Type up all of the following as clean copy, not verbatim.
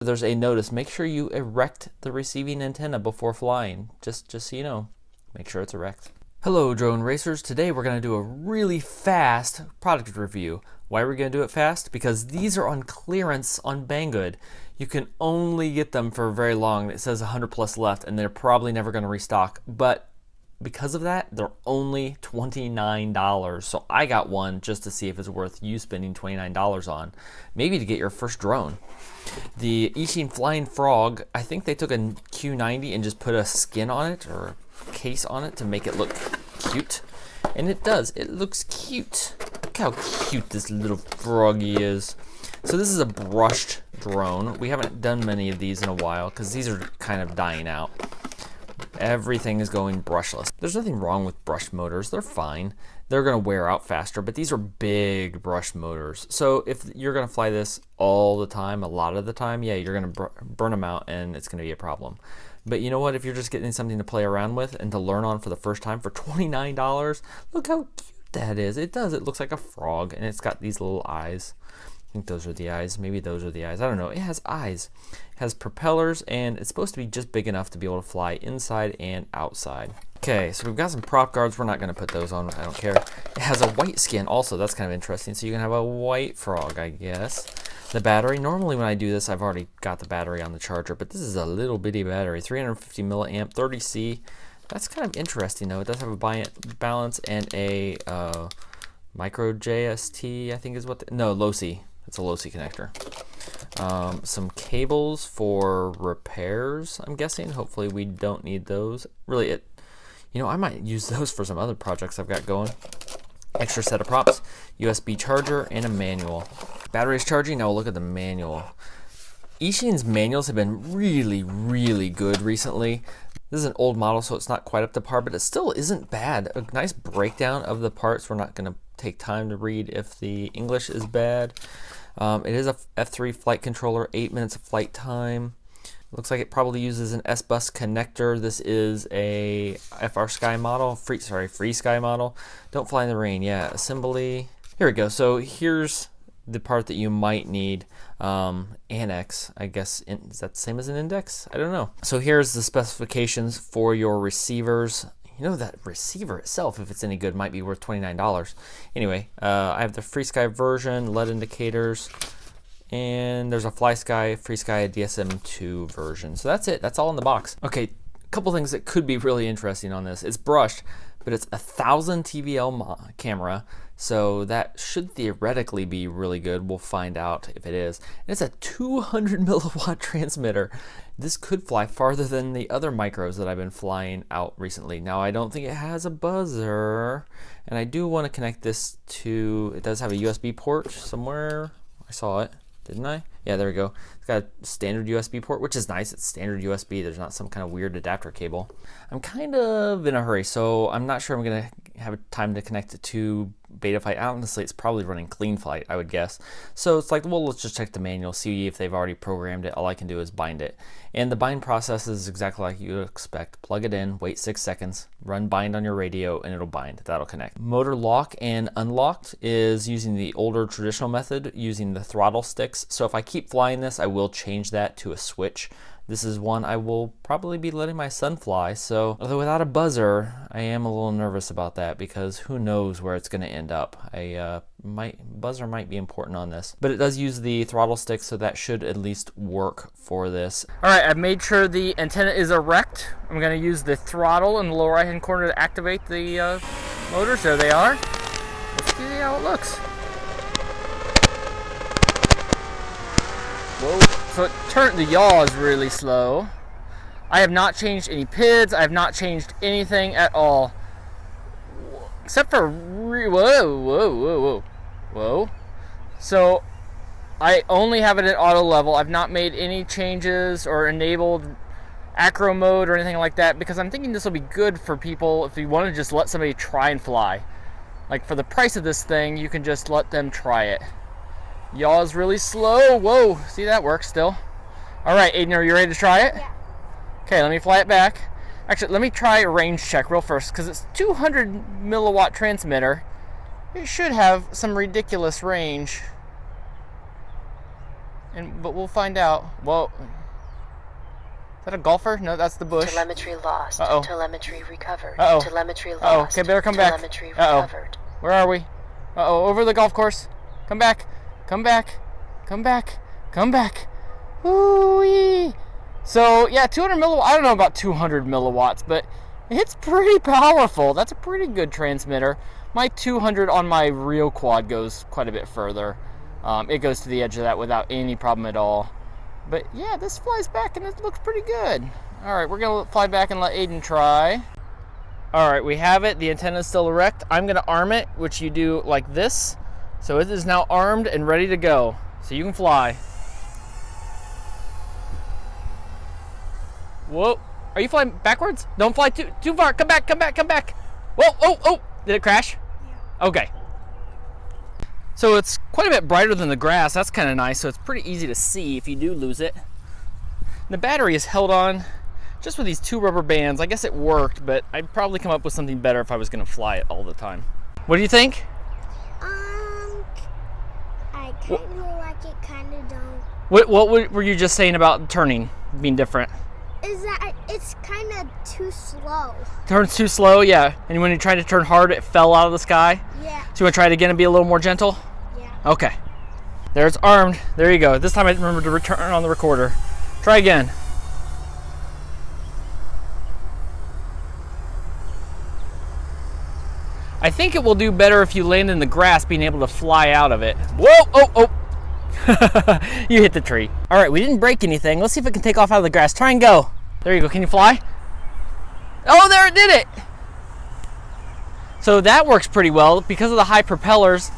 There's a notice. Make sure you erect the receiving antenna before flying. Just so you know, make sure it's erect. Hello drone racers. Today we're going to do a really fast product review. Why are we going to do it fast? Because these are on clearance on Banggood. You can only get them for very long. It says 100 plus left and they're probably never going to restock. But because of that, they're only $29. So I got one just to see if it's worth you spending $29 on. Maybe to get your first drone. The Eachine FlyingFrog, I think they took a Q90 and just put a skin on it or a case on it to make it look cute. And it does. It looks cute. Look how cute this little froggy is. So this is a brushed drone. We haven't done many of these in a while because these are kind of dying out. Everything is going brushless. There's nothing wrong with brushed motors. They're fine. They're going to wear out faster, but these are big brushed motors. So if you're going to fly this all the time, a lot of the time, yeah, you're going to burn them out and it's going to be a problem. But you know what? If you're just getting something to play around with and to learn on for the first time for $29, look how cute that is. It does. It looks like a frog and it's got these little eyes. I think those are the eyes. Maybe those are the eyes. I don't know. It has eyes. It has propellers, and it's supposed to be just big enough to be able to fly inside and outside. Okay, so we've got some prop guards. We're not going to put those on. I don't care. It has a white skin also. That's kind of interesting. So you can have a white frog, I guess. The battery. Normally when I do this, I've already got the battery on the charger, but this is a little bitty battery. 350 milliamp, 30C. That's kind of interesting, though. It does have a balance and a micro JST, I think is what. No, low C. It's a low C connector. Some cables for repairs, I'm guessing. Hopefully we don't need those. Really, I might use those for some other projects I've got going. Extra set of props, USB charger, and a manual. Battery is charging. Now we'll look at the manual. Eachine's manuals have been really, really good recently. This is an old model, so it's not quite up to par, but it still isn't bad. A nice breakdown of the parts. We're not going to take time to read if the English is bad. It is a F3 flight controller, 8 minutes of flight time. Looks like it probably uses an S-Bus connector. This is a FR Sky model, free Sky model. Don't fly in the rain. Yeah, assembly. Here we go. So here's the part that you might need. Annex, I guess. Is that the same as an index? I don't know. So here's the specifications for your receivers. You know, that receiver itself, if it's any good, might be worth $29. Anyway, I have the FreeSky version, LED indicators, and there's a FlySky, FreeSky DSM2 version. So that's it. That's all in the box. Okay, a couple things that could be really interesting on this. It's brushed, but it's 1,000 TVL camera, so that should theoretically be really good. We'll find out if it is. And it's a 200 milliwatt transmitter. This could fly farther than the other micros that I've been flying out recently. Now, I don't think it has a buzzer, and I do want to connect this to, it does have a USB port somewhere. I saw it, didn't I? Yeah, there we go. It's got a standard USB port, which is nice. It's standard USB. There's not some kind of weird adapter cable. I'm kind of in a hurry, so I'm not sure I'm going to have time to connect it to Betaflight. Honestly, it's probably running CleanFlight, I would guess. So it's like, well, let's just check the manual, see if they've already programmed it. All I can do is bind it. And the bind process is exactly like you would expect. Plug it in, wait 6 seconds, run bind on your radio, and it'll bind. That'll connect. Motor lock and unlocked is using the older traditional method, using the throttle sticks. So if I keep flying this, I will change that to a switch. This is one I will probably be letting my son fly, so although without a buzzer, I am a little nervous about that because who knows where it's going to end up. Buzzer might be important on this, but it does use the throttle stick, so that should at least work for this. All right, I've made sure the antenna is erect. I'm going to use the throttle in the lower right-hand corner to activate the motors. There they are. Let's see how it looks. Whoa. So the yaw is really slow. I have not changed any PIDs. I have not changed anything at all. Except for, whoa. So I only have it at auto level. I've not made any changes or enabled acro mode or anything like that because I'm thinking this will be good for people if you want to just let somebody try and fly. Like for the price of this thing, you can just let them try it. Yaw is really slow. Whoa, see, that works still. All right, Aiden, are you ready to try it? Yeah. Okay, let me fly it back. Actually, let me try a range check real first because it's 200 milliwatt transmitter. It should have some ridiculous range. but we'll find out. Whoa. Is that a golfer? No, that's the bush. Telemetry lost. Uh-oh. Telemetry recovered. Uh-oh. Telemetry lost. Uh-oh. Okay, better come back. Telemetry Uh-oh. recovered. Where are we? Uh-oh, over the golf course. Come back. Come back. Come back. Come back. Ooh-wee. So, yeah, 200 milliwatts. I don't know about 200 milliwatts, but it's pretty powerful. That's a pretty good transmitter. My 200 on my real quad goes quite a bit further. It goes to the edge of that without any problem at all. But yeah, this flies back and it looks pretty good. All right, we're gonna fly back and let Aiden try. All right, we have it. The antenna is still erect. I'm gonna arm it, which you do like this. So it is now armed and ready to go. So you can fly. Whoa, are you flying backwards? Don't fly too far. Come back, come back, come back. Whoa, oh, did it crash? Yeah. Okay. So it's quite a bit brighter than the grass. That's kind of nice. So it's pretty easy to see if you do lose it. The battery is held on just with these 2 rubber bands. I guess it worked, but I'd probably come up with something better if I was going to fly it all the time. What do you think? I kind of like it, kind of don't. What were you just saying about turning being different? Is that it's kind of too slow. Turns too slow, yeah. And when you try to turn hard, it fell out of the sky? Yeah. So you want to try it again and be a little more gentle? Yeah. Okay. There, it's armed. There you go. This time I remember to return on the recorder. Try again. I think it will do better if you land in the grass, being able to fly out of it. Whoa, oh. You hit the tree. All right, we didn't break anything. Let's see if it can take off out of the grass. Try and go. There you go. Can you fly? Oh, there it did it. So that works pretty well because of the high propellers.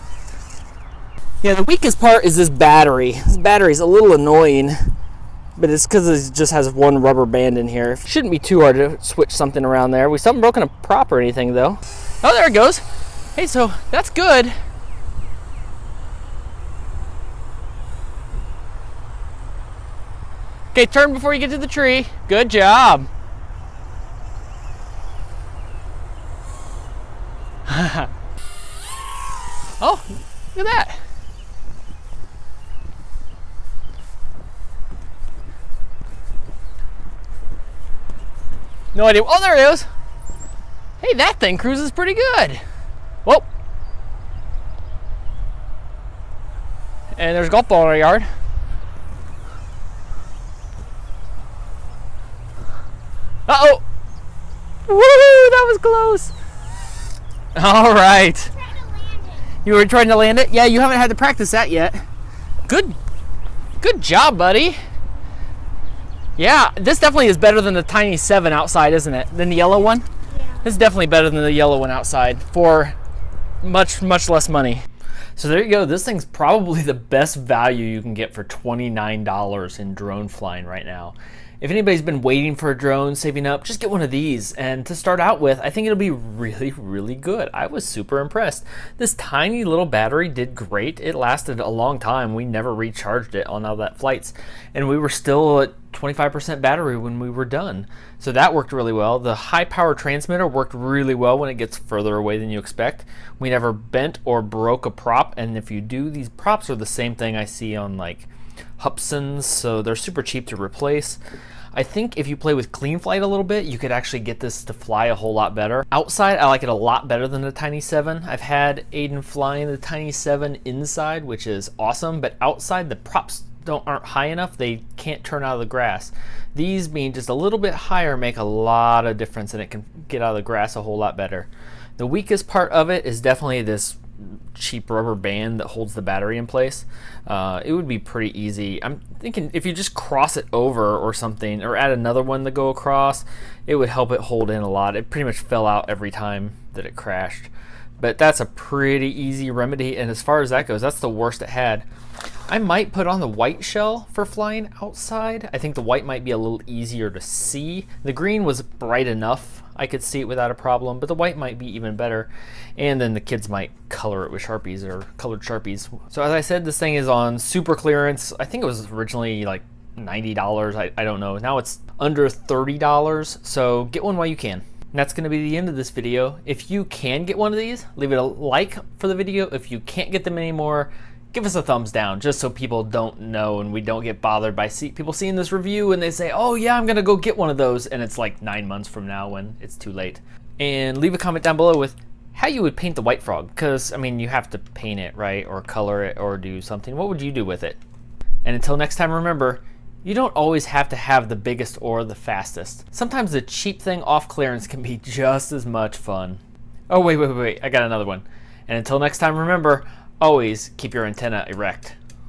Yeah, the weakest part is this battery. This battery is a little annoying, but it's because it just has 1 rubber band in here. It shouldn't be too hard to switch something around there. We still haven't broken a prop or anything though. Oh, there it goes. Hey, so that's good. Okay, turn before you get to the tree. Good job. Oh, look at that. No idea. Oh, there it is. Hey, that thing cruises pretty good. Whoa. And there's a golf ball in our yard. Uh-oh. Woo, that was close. All right. You were trying to land it? Yeah, you haven't had to practice that yet. Good job, buddy. Yeah, this definitely is better than the Tiny 7 outside, isn't it? Than the yellow one? Yeah. This is definitely better than the yellow one outside for much less money. So there you go. This thing's probably the best value you can get for $29 in drone flying right now. If anybody's been waiting for a drone, saving up, just get one of these. And to start out with, I think it'll be really good. I was super impressed. This tiny little battery did great. It lasted a long time. We never recharged it on all that flights. And we were still at 25% battery when we were done. So that worked really well. The high power transmitter worked really well when it gets further away than you expect. We never bent or broke a prop. And if you do, these props are the same thing I see on like Hubsons, so they're super cheap to replace. I think if you play with clean flight a little bit, you could actually get this to fly a whole lot better. Outside, I like it a lot better than the Tiny 7. I've had Aiden flying the Tiny 7 inside, which is awesome, but outside the props aren't high enough. They can't turn out of the grass. These being just a little bit higher make a lot of difference, and it can get out of the grass a whole lot better. The weakest part of it is definitely this cheap rubber band that holds the battery in place. It would be pretty easy. I'm thinking if you just cross it over or something, or add another one to go across, it would help it hold in a lot. It pretty much fell out every time that it crashed. But that's a pretty easy remedy, and as far as that goes, that's the worst it had. I might put on the white shell for flying outside. I think the white might be a little easier to see. The green was bright enough. I could see it without a problem, but the white might be even better. And then the kids might color it with Sharpies or colored Sharpies. So as I said, this thing is on super clearance. I think it was originally like $90. I don't know. Now it's under $30. So get one while you can. And that's going to be the end of this video. If you can get one of these, leave it a like for the video. If you can't get them anymore, give us a thumbs down just so people don't know and we don't get bothered by people seeing this review and they say, oh yeah, I'm gonna go get one of those, and it's like 9 months from now when it's too late. And leave a comment down below with how you would paint the white frog, because I mean you have to paint it, right, or color it or do something. What would you do with it? And until next time, remember, you don't always have to have the biggest or the fastest. Sometimes the cheap thing off clearance can be just as much fun. Oh wait, I got another one. And until next time, remember, always keep your antenna erect.